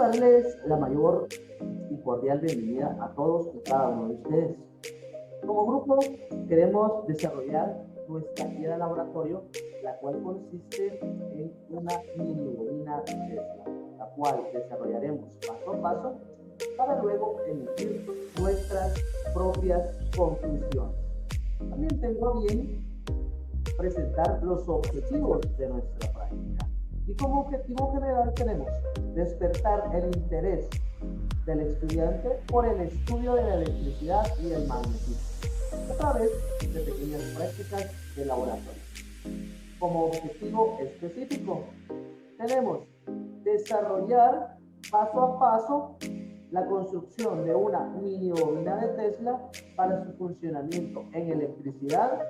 darles la mayor y cordial bienvenida a todos y cada uno de ustedes. Como grupo queremos desarrollar nuestra guía de laboratorio, la cual consiste en una mini bobina Tesla, la cual desarrollaremos paso a paso para luego emitir nuestras propias conclusiones. También tengo bien presentar los objetivos de nuestra práctica. Y como objetivo general tenemos despertar el interés del estudiante por el estudio de la electricidad y del magnetismo a través de pequeñas prácticas de laboratorio. Como objetivo específico tenemos desarrollar paso a paso la construcción de una mini bobina de Tesla para su funcionamiento en electricidad.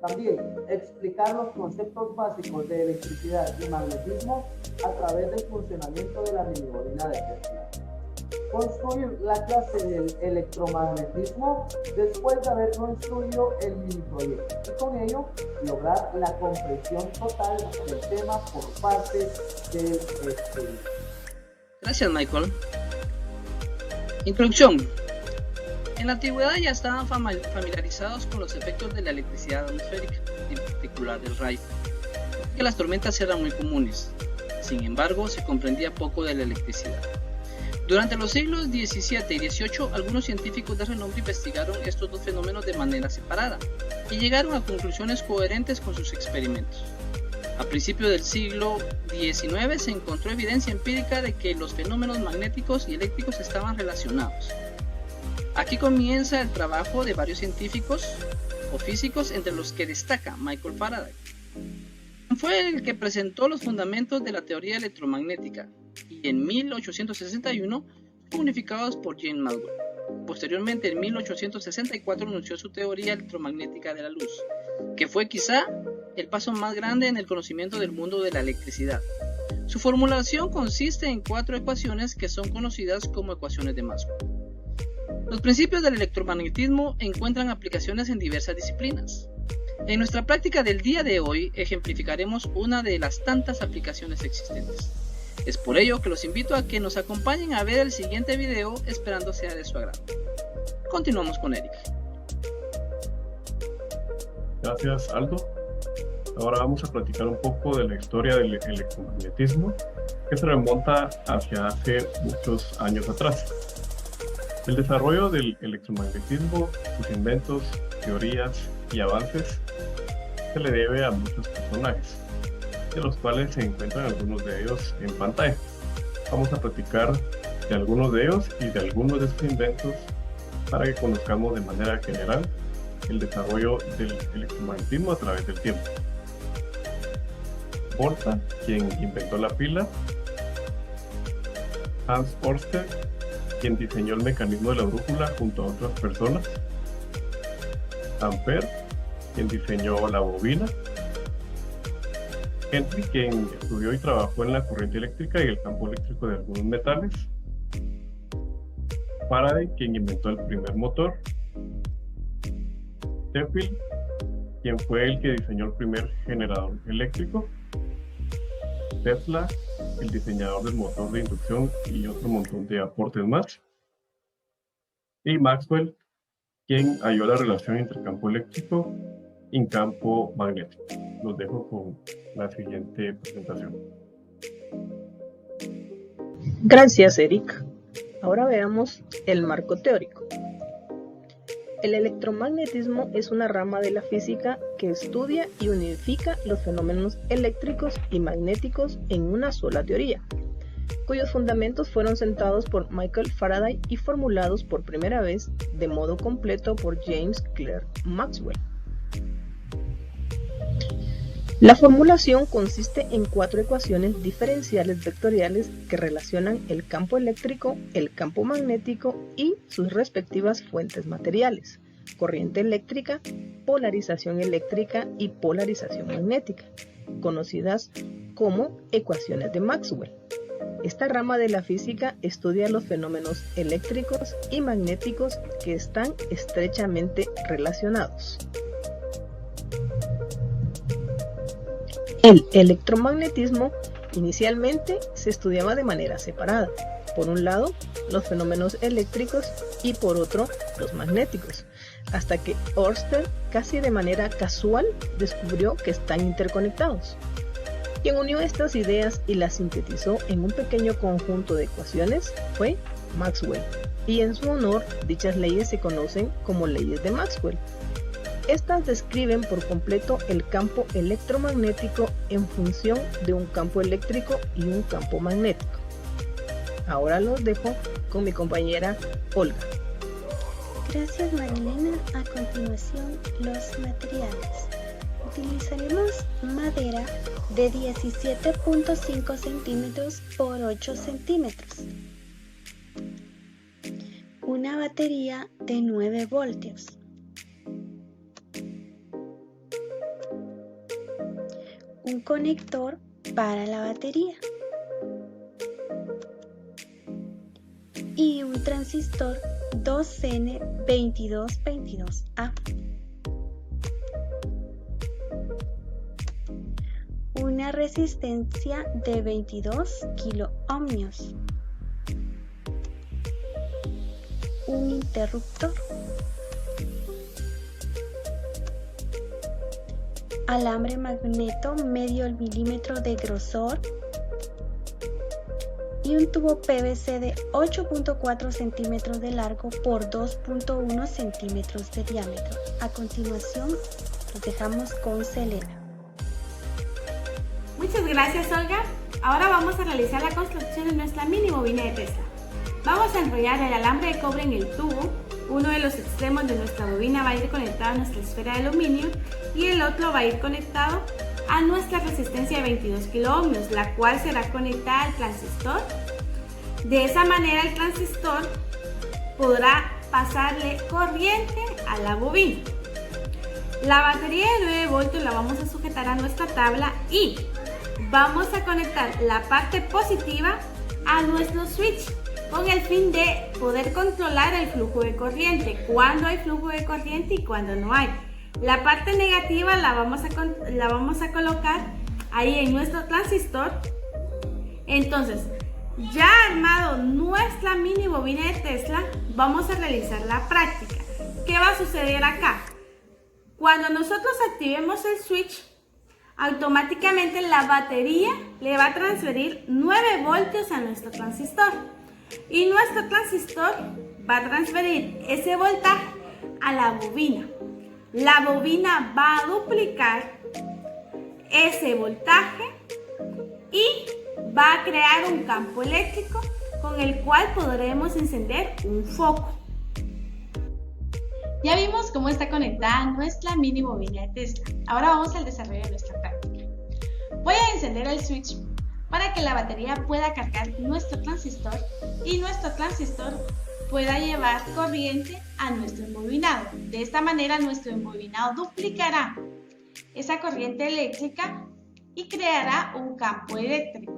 También explicar los conceptos básicos de electricidad y magnetismo a través del funcionamiento de la mini bobina de Tesla. Construir la clase del electromagnetismo después de haber construido el mini proyecto y con ello lograr la comprensión total del tema por parte del estudiante. Gracias, Michael. Introducción. En la antigüedad ya estaban familiarizados con los efectos de la electricidad atmosférica, en particular del rayo, que las tormentas eran muy comunes. Sin embargo, se comprendía poco de la electricidad. Durante los siglos XVII y XVIII, algunos científicos de renombre investigaron estos dos fenómenos de manera separada y llegaron a conclusiones coherentes con sus experimentos. A principios del siglo XIX se encontró evidencia empírica de que los fenómenos magnéticos y eléctricos estaban relacionados. Aquí comienza el trabajo de varios científicos o físicos, entre los que destaca Michael Faraday. Fue el que presentó los fundamentos de la teoría electromagnética y en 1861 fueron unificados por James Maxwell. Posteriormente, en 1864 anunció su teoría electromagnética de la luz, que fue quizá el paso más grande en el conocimiento del mundo de la electricidad. Su formulación consiste en 4 ecuaciones que son conocidas como ecuaciones de Maxwell. Los principios del electromagnetismo encuentran aplicaciones en diversas disciplinas. En nuestra práctica del día de hoy ejemplificaremos una de las tantas aplicaciones existentes. Es por ello que los invito a que nos acompañen a ver el siguiente video, esperando sea de su agrado. Continuamos con Eric. Gracias, Aldo. Ahora vamos a platicar un poco de la historia del electromagnetismo, que se remonta hacia hace muchos años atrás. El desarrollo del electromagnetismo, sus inventos, teorías y avances se le debe a muchos personajes, de los cuales se encuentran algunos de ellos en pantalla. Vamos a platicar de algunos de ellos y de algunos de sus inventos para que conozcamos de manera general el desarrollo del electromagnetismo a través del tiempo. Volta, quien inventó la pila. Hans Ørsted, quien diseñó el mecanismo de la brújula junto a otras personas. Ampère, quien diseñó la bobina. Henry, quien estudió y trabajó en la corriente eléctrica y el campo eléctrico de algunos metales. Faraday, quien inventó el primer motor. Sheffield, quien fue el que diseñó el primer generador eléctrico. Tesla, el diseñador del motor de inducción y otro montón de aportes más. Y Maxwell, quien halló la relación entre campo eléctrico y campo magnético. Los dejo con la siguiente presentación. Gracias, Eric. Ahora veamos el marco teórico. El electromagnetismo es una rama de la física que estudia y unifica los fenómenos eléctricos y magnéticos en una sola teoría, cuyos fundamentos fueron sentados por Michael Faraday y formulados por primera vez de modo completo por James Clerk Maxwell. La formulación consiste en 4 ecuaciones diferenciales vectoriales que relacionan el campo eléctrico, el campo magnético y sus respectivas fuentes materiales, corriente eléctrica, polarización eléctrica y polarización magnética, conocidas como ecuaciones de Maxwell. Esta rama de la física estudia los fenómenos eléctricos y magnéticos que están estrechamente relacionados. El electromagnetismo Inicialmente se estudiaba de manera separada. Por un lado, los fenómenos eléctricos y por otro, los magnéticos, hasta que Ørsted, casi de manera casual, descubrió que están interconectados. Quien unió estas ideas y las sintetizó en un pequeño conjunto de ecuaciones fue Maxwell, y en su honor dichas leyes se conocen como leyes de Maxwell. Estas describen por completo el campo electromagnético en función de un campo eléctrico y un campo magnético. Ahora los dejo con mi compañera Olga. Gracias, Marilena. A continuación, los materiales. Utilizaremos madera de 17.5 centímetros por 8 centímetros. Una batería de 9 voltios. Un conector para la batería. Y un transistor 2N2222A. Una resistencia de 22 kiloohmios. Un interruptor. Alambre magneto medio milímetro de grosor y un tubo PVC de 8.4 centímetros de largo por 2.1 centímetros de diámetro. A continuación, los dejamos con Selena. Muchas gracias, Olga. Ahora vamos a realizar la construcción de nuestra mini bobina de Tesla. Vamos a enrollar el alambre de cobre en el tubo. Uno de los extremos de nuestra bobina va a ir conectado a nuestra esfera de aluminio y el otro va a ir conectado a nuestra resistencia de 22 kiloohmios, la cual será conectada al transistor. De esa manera el transistor podrá pasarle corriente a la bobina. La batería de 9 voltios la vamos a sujetar a nuestra tabla y vamos a conectar la parte positiva a nuestro switch con el fin de poder controlar el flujo de corriente, cuando hay flujo de corriente y cuando no hay. La parte negativa la vamos a colocar ahí en nuestro transistor. Entonces, ya armado nuestra mini bobina de Tesla, vamos a realizar la práctica. ¿Qué va a suceder acá? Cuando nosotros activemos el switch, automáticamente la batería le va a transferir 9 voltios a nuestro transistor. Y nuestro transistor va a transferir ese voltaje a la bobina. La bobina va a duplicar ese voltaje y va a crear un campo eléctrico con el cual podremos encender un foco. Ya vimos cómo está conectada nuestra mini bobina de Tesla. Ahora vamos al desarrollo de nuestra práctica. Voy a encender el switch para que la batería pueda cargar nuestro transistor y nuestro transistor pueda llevar corriente a nuestro embobinado. De esta manera nuestro embobinado duplicará esa corriente eléctrica y creará un campo eléctrico.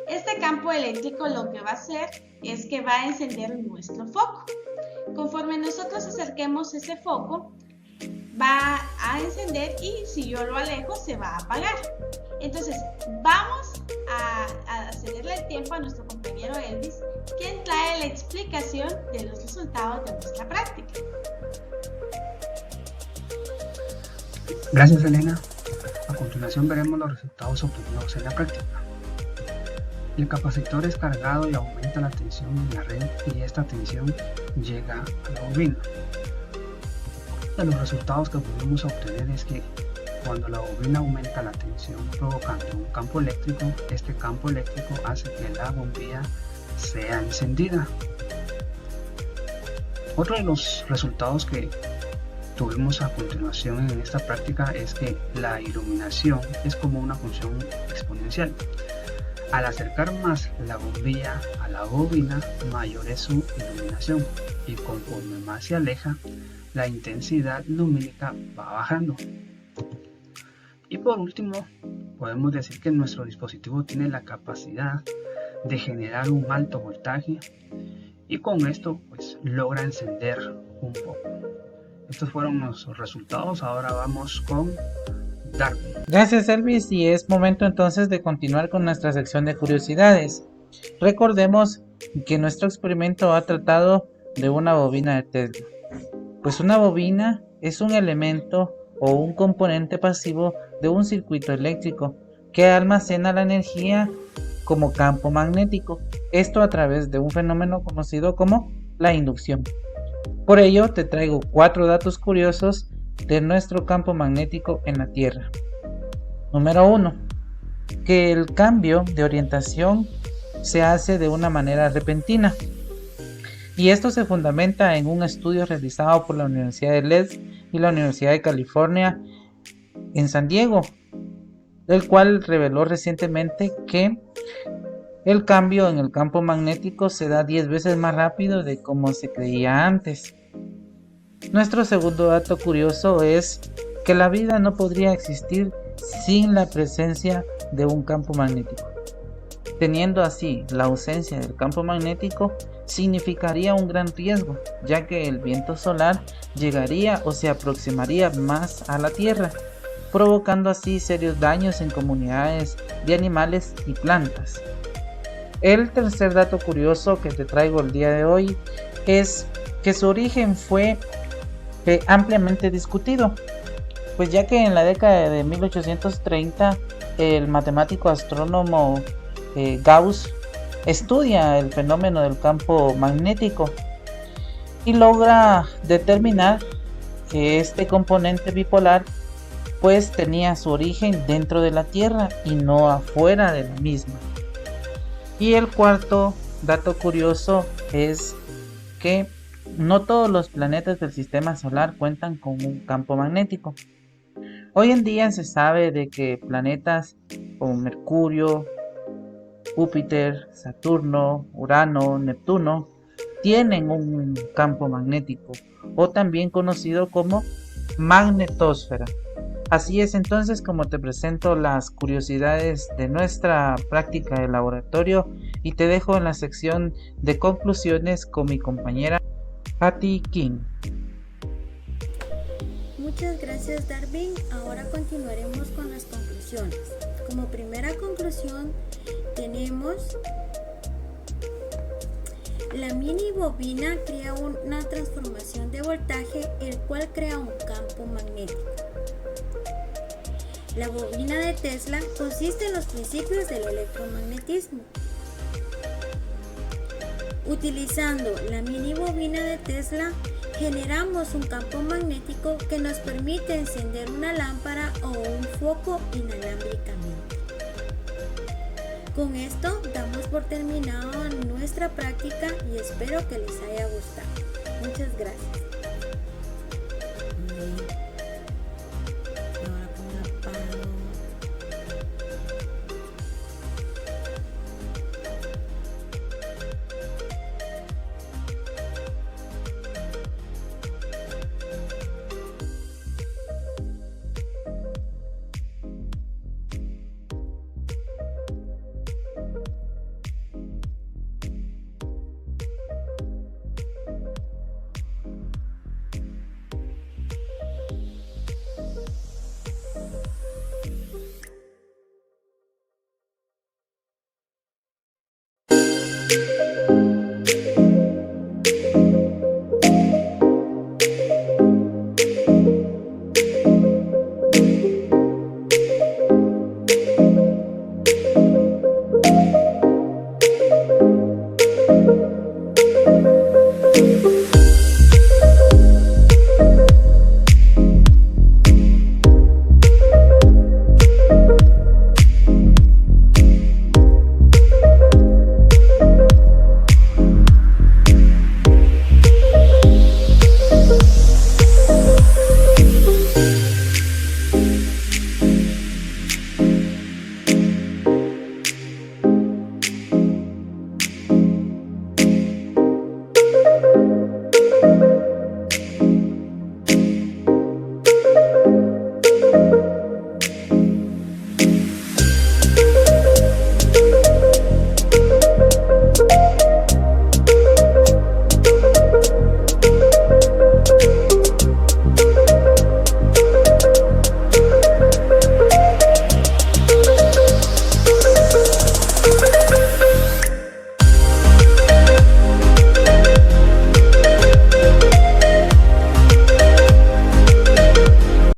Este campo eléctrico lo que va a hacer es que va a encender nuestro foco. Conforme nosotros acerquemos ese foco, va a encender y si yo lo alejo se va a apagar. Entonces vamos a cederle el tiempo a nuestro compañero Elvis, quien trae la explicación de los resultados de nuestra práctica. Gracias, Elena. A continuación veremos los resultados obtenidos en la práctica. El capacitor es cargado y aumenta la tensión en la red y esta tensión llega a la bobina. De los resultados que pudimos obtener es que cuando la bobina aumenta la tensión provocando un campo eléctrico, este campo eléctrico hace que la bombilla sea encendida. Otro de los resultados que tuvimos a continuación en esta práctica es que la iluminación es como una función exponencial. Al acercar más la bombilla a la bobina, mayor es su iluminación y conforme más se aleja, la intensidad lumínica va bajando. Y por último, podemos decir que nuestro dispositivo tiene la capacidad de generar un alto voltaje y con esto pues logra encender un foco. Estos fueron nuestros resultados. Ahora vamos con Darwin. Gracias, Elvis, y es momento entonces de continuar con nuestra sección de curiosidades. Recordemos que nuestro experimento ha tratado de una bobina de Tesla. Pues una bobina es un elemento o un componente pasivo de un circuito eléctrico que almacena la energía como campo magnético, esto a través de un fenómeno conocido como la inducción. Por ello te traigo 4 datos curiosos de nuestro campo magnético en la Tierra. Número 1. Que el cambio de orientación se hace de una manera repentina. Y esto se fundamenta en un estudio realizado por la Universidad de Leeds y la Universidad de California en San Diego, el cual reveló recientemente que el cambio en el campo magnético se da 10 veces más rápido de como se creía antes. Nuestro segundo dato curioso es que la vida no podría existir sin la presencia de un campo magnético. Teniendo así la ausencia del campo magnético, significaría un gran riesgo, ya que el viento solar llegaría o se aproximaría más a la Tierra, provocando así serios daños en comunidades de animales y plantas. El tercer dato curioso que te traigo el día de hoy es que su origen fue ampliamente discutido, pues ya que en la década de 1830 el matemático astrónomo Gauss estudia el fenómeno del campo magnético y logra determinar que este componente bipolar pues tenía su origen dentro de la Tierra y no afuera de la misma. Y el cuarto dato curioso es que no todos los planetas del sistema solar cuentan con un campo magnético. Hoy en día se sabe de que planetas como Mercurio, Júpiter, Saturno, Urano, Neptuno tienen un campo magnético, o también conocido como magnetosfera. Así es entonces como te presento las curiosidades de nuestra práctica de laboratorio y te dejo en la sección de conclusiones con mi compañera Patty King. Muchas gracias, Darwin. Ahora continuaremos con las conclusiones. Como primera conclusión tenemos: la mini bobina crea una transformación de voltaje, el cual crea un campo magnético. La bobina de Tesla consiste en los principios del electromagnetismo. Utilizando la mini bobina de Tesla, generamos un campo magnético que nos permite encender una lámpara o un foco inalámbricamente. Con esto damos por terminado nuestra práctica y espero que les haya gustado. Muchas gracias.